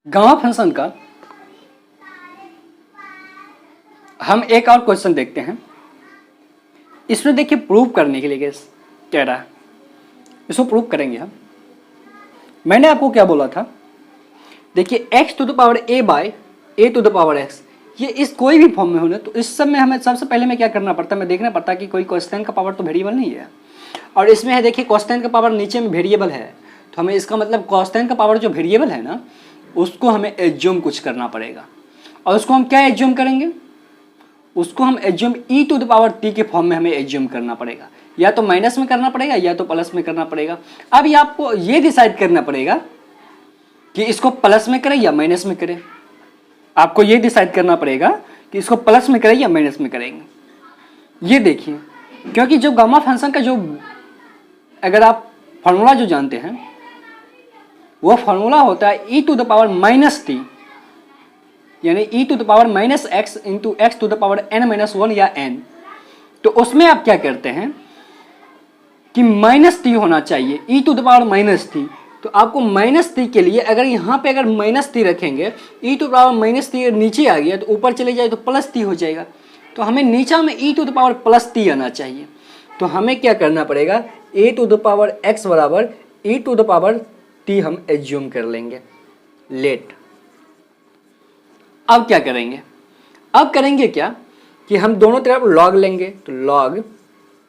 Gamma function का हम एक और क्वेश्चन देखते हैं। इसमें देखिए प्रूव करने के लिए कह रहा है, इसको प्रूव करेंगे हम। मैंने आपको क्या बोला था, देखिए x to the power a by a to the power x, ये इस कोई भी फॉर्म में होने तो इस सब में हमें सबसे पहले में क्या करना पड़ता है, हमें देखना पड़ता है कि कोई कांस्टेंट का पावर तो वेरिएबल नहीं है। और इसमें है देखिए कांस्टेंट का पावर नीचे में वेरिएबल है, तो हमें इसका मतलब कांस्टेंट का पावर जो वेरिएबल है ना, उसको हमें एज्यूम कुछ करना पड़ेगा। और उसको हम क्या एज्यूम करेंगे, उसको हम assume e to the power t के फॉर्म में हमें एज्यूम करना पड़ेगा। या तो माइनस में करना पड़ेगा या तो प्लस में करना पड़ेगा। अब ये आपको ये डिसाइड करना पड़ेगा कि इसको प्लस में करें या माइनस में करें। आपको ये डिसाइड करना पड़ेगा कि इसको प्लस में करें या माइनस में करेंगे। ये देखिए, क्योंकि जो गामा फंक्शन का जो अगर आप फॉर्मूला जो जानते हैं, वो फॉर्मूला होता है e to the power minus T, यानी e to the power minus X into X to the power n minus one या n। तो उसमें आप क्या करते हैं कि माइनस टी होना चाहिए, e to the power minus T. तो आपको माइनस टी के लिए अगर यहाँ पे अगर माइनस टी रखेंगे, e to the power minus T नीचे आ गया तो ऊपर चले जाए तो प्लस टी हो जाएगा। तो हमें नीचा में e to the power plus T आना चाहिए। तो हमें क्या करना पड़ेगा, a to the power x बराबर e टू द पावर टी हम एज्यूम कर लेंगे। लेट अब क्या करेंगे, अब करेंगे क्या कि हम दोनों तरफ लॉग लेंगे, तो log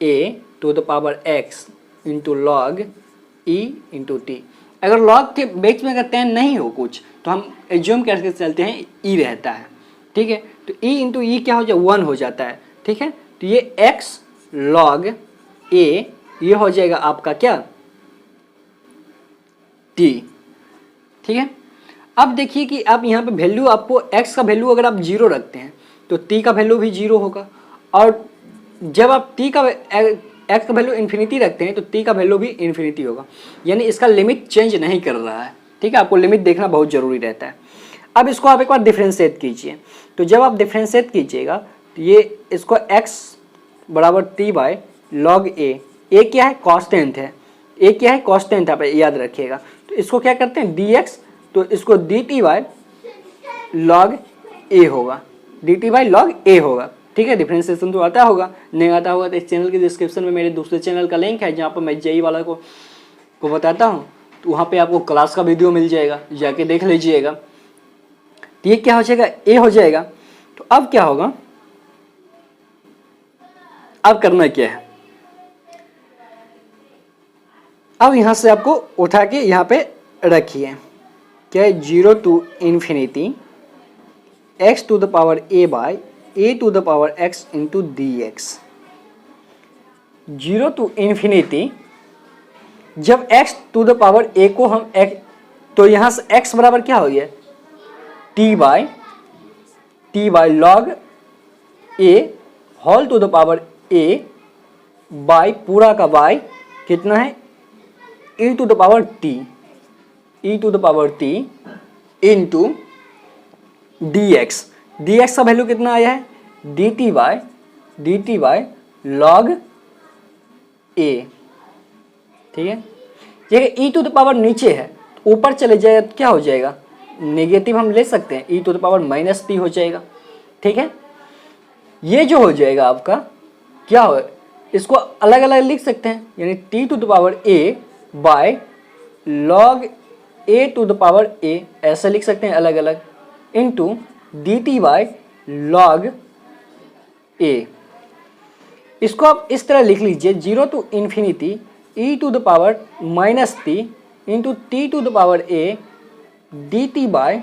a to the power x into लॉग e इंटू टी। अगर लॉग के बीच में अगर टेन नहीं हो कुछ तो हम एज्यूम करके चलते हैं e रहता है, ठीक है। तो e इंटू ई क्या हो जाए, 1 हो जाता है, ठीक है। तो ये x लॉग a ये हो जाएगा आपका क्या, t, ठीक है। अब देखिए कि आप यहाँ पे वैल्यू, आपको x का वैल्यू अगर आप 0 रखते हैं तो t का वैल्यू भी 0 होगा। और जब आप x का वैल्यू इन्फिनिटी रखते हैं तो t का वैल्यू भी इन्फिनिटी होगा, यानी इसका लिमिट चेंज नहीं कर रहा है, ठीक है। आपको लिमिट देखना बहुत जरूरी रहता है। अब इसको आप एक बार डिफ्रेंशिएट कीजिए। तो जब आप डिफ्रेंशिएट कीजिएगा तो ये इसको x बराबर t बाय लॉग a क्या है, कांस्टेंट है, a क्या है, कांस्टेंट है, आप याद रखिएगा। तो इसको क्या करते हैं dx, तो इसको dt बाय लॉग a होगा, dt बाय लॉग a होगा, ठीक है। डिफरेंशिएशन तो आता होगा, नहीं आता होगा तो इस चैनल के डिस्क्रिप्शन में मेरे दूसरे चैनल का लिंक है जहाँ पर मैं जेई वाला को बताता हूँ, तो वहाँ पे आपको क्लास का वीडियो मिल जाएगा, जाके देख लीजिएगा। तो ये क्या हो जाएगा, a हो जाएगा। तो अब क्या होगा, अब करना क्या है, अब यहाँ से आपको उठा के यहाँ पे रखिए, क्या है, 0 to infinity x to the power a by a to the power x into D X. 0 to infinity, जब x to the power a को हम x, तो यहाँ से x बराबर क्या हो गया, t by log a whole to the power a by पूरा का बाय कितना है, e to the power t into dx। dx का वैल्यू कितना आया है, dt बाय लॉग a, ठीक है। ये e टू द पावर नीचे है तो ऊपर चले जाए तो क्या हो जाएगा, नेगेटिव हम ले सकते हैं, e to the power minus t हो जाएगा, ठीक है। ये जो हो जाएगा आपका क्या हो, इसको अलग अलग लिख सकते हैं, यानी t to the power a by log a to the power a, ऐसे लिख सकते हैं अलग अलग, into dt by log a। इसको आप इस तरह लिख लीजिए, 0 to infinity e to the power minus T into T to the power a dt by,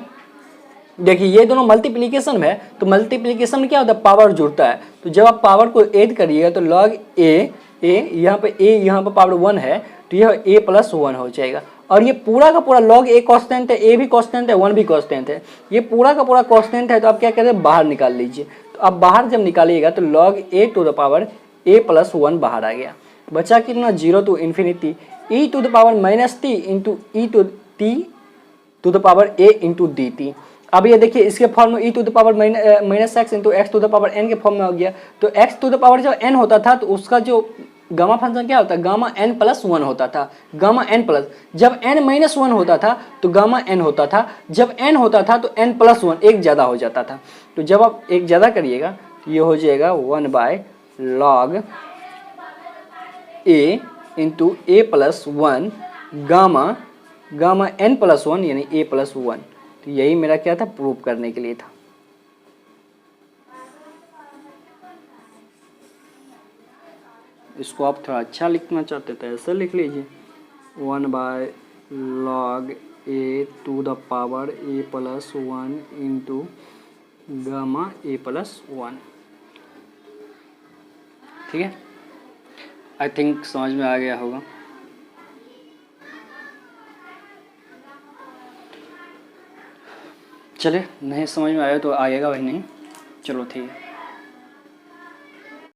देखिए ये दोनों मल्टीप्लिकेशन में है, तो मल्टीप्लिकेशन में क्या होता है, पावर जुड़ता है। तो जब आप पावर को ऐड करिएगा तो लॉग a यहाँ पे पावर 1 है तो यह a प्लस 1 हो जाएगा। और ये पूरा का पूरा लॉग a कांस्टेंट है, a भी कांस्टेंट है, 1 भी कांस्टेंट है, ये पूरा का पूरा कांस्टेंट है। तो आप क्या कहते हैं, बाहर निकाल लीजिए। तो आप बाहर जब निकालिएगा तो log a to the power a plus 1 बाहर आ गया, बचा कितना, 0 to infinity e to the power minus T into E to T to the power a into D T. अब ये देखिए इसके फॉर्म में e to the power minus X into X to the power n के form में हो गया। तो x टू द पावर जब n होता था तो उसका जो गामा फंक्शन क्या होता है, गामा एन प्लस वन होता था, गामा एन प्लस, जब एन माइनस वन होता था तो गामा एन होता था, जब एन होता था तो एन प्लस वन एक ज़्यादा हो जाता था। तो जब आप एक ज़्यादा करिएगा तो ये हो जाएगा 1/log a into a plus one gamma gamma n plus one यानी ए प्लस वन। तो यही मेरा क्या था, प्रूव करने के लिए था। इसको आप थोड़ा अच्छा लिखना चाहते तो ऐसे लिख लीजिए 1/log A to the power A plus one into gamma A plus one. ठीक है, आई थिंक समझ में आ गया होगा। चलिए, नहीं समझ में आया तो आएगा भाई, नहीं, चलो ठीक है।